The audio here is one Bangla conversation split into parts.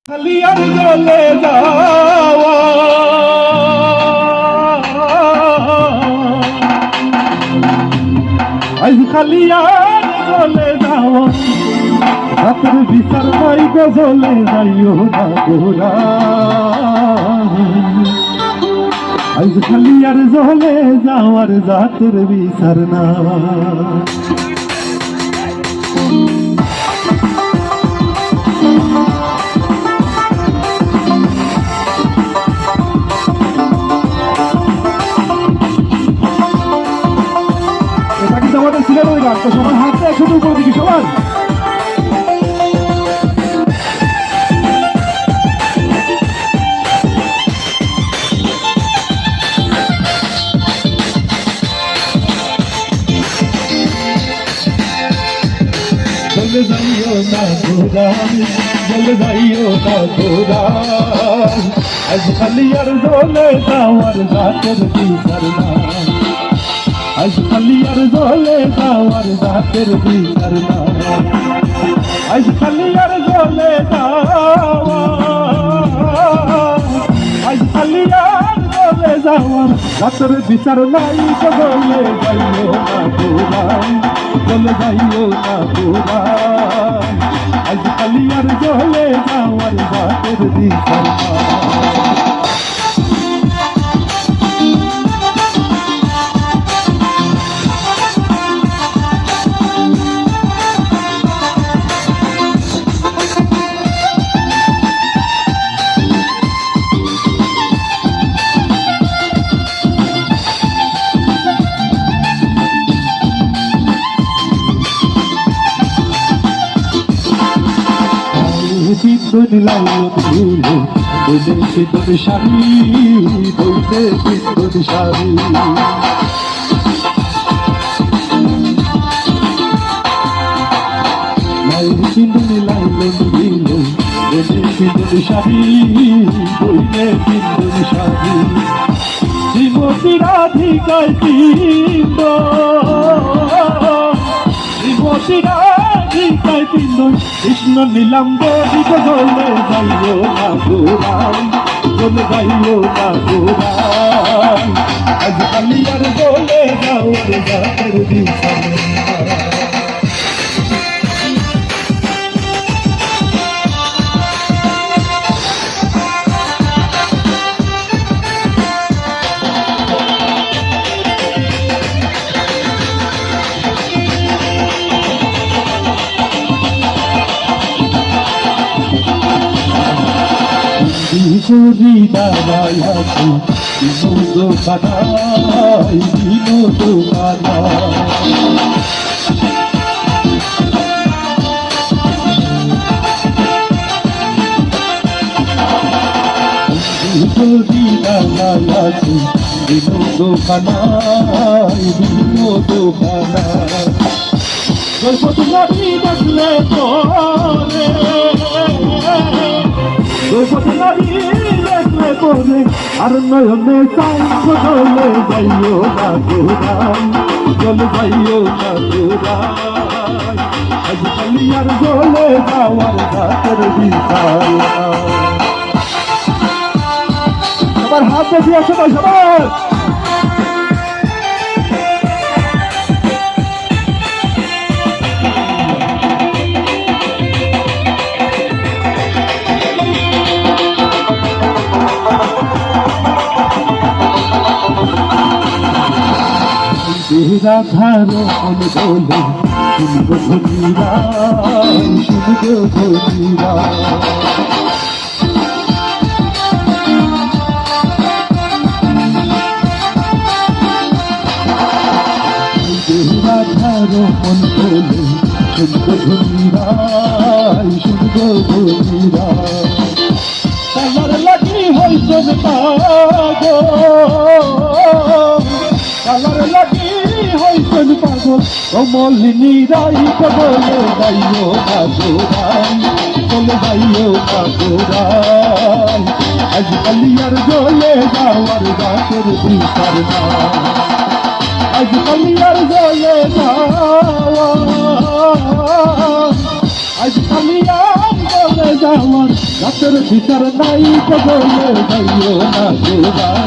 খালি আর জ্বলে যাওয়া আজ খালি আর জ্বলে যাওয়া রাতের বিচার নাই গো জ্বলে যাইও না গোরা আজ খালি আর জ্বলে যাওয়ার জাতের বিচার না আমাদের সিলেটের গান তো সবার হাতটা একসাথে উপর দিকে সবার চলে যাইও না গোরা চলে যাইও না গোরা আজ খালি আর জ্বলে যাওয়ার জাতের বিচার না আজ খালি আর জ্বলে যাওয়ার জাতের বিচার না আজ খালি আর জ্বলে যাওয়া আজ খালি আর জ্বলে যাওয়ার জাতের বিচার নাই তো জ্বলে যাইও না গোরা জ্বলে যাইও না গোরা আজ খালি আর জ্বলে যাওয়ার জাতের বিচার না সিদ্ধনি লাইলো ধুলো বলে সিদ্ধনি শাড়ি বলতে সিদ্ধনি শাড়ি লাইল সিদ্ধনি লাইলো ধুলো বলে সিদ্ধনি শাড়ি বলতে সিদ্ধনি শাড়ি শ্রীমতী রাধিকায় পিণ্ড শ্রীমতী রাধিকায় পিণ্ড কৃষ্ণ নীলাম গরিব জ্বলে যাইও না গোরাই জ্বলে যাইও না গোরাই আজ খালি আর জ্বলে যাও জাতের বিচার বিজুরি দাঁড়াই আছি বিনোদ কানাই বিনোদ কানাই বিজুরি দাঁড়াই আছি বিনোদ কানাই বিনোদ কানাই গল্প নারী দেখলে তোরে আর নয়নে চাই চলে যাইও না গোরাই চলে যাইও না গোরাই আজ খালি আর জ্বলে যাওয়ার জাতের বিচার সবার হাত দেখিয়ে সবাই সবার রাধার মন বলে শুনব ধনীরা শুনব ধনীরা রাধার মন বলে শুনব ধনীরা শুনব ধনীরা কালার লাগি হইছেন পাগল কালার লাগি হইছেন পাগল কমলিনী রাই বলে যাইও না গোরাই বলে যাইও না গোরাই আজ খালি আর জ্বলে যাওয়ার জাতের বিচার না আজ খালি আর জ্বলে যাওয়া আজ খালি আর জ্বলে যাওয়ার রাতের বিচার নাই তো বলে যাইও না গোরাই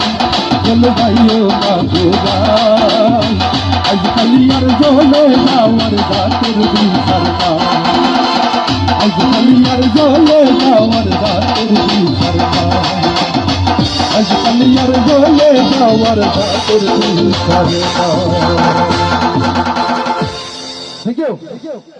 চলে যাইও না গোরাই আজকালি আর চলে যাওয়ার রাতের বিচার নাই আজকালি আর চলে যাওয়ার রাতের বিচার নাই আজকালি আর চলে যাওয়ার রাতের বিচার নাই। Thank you.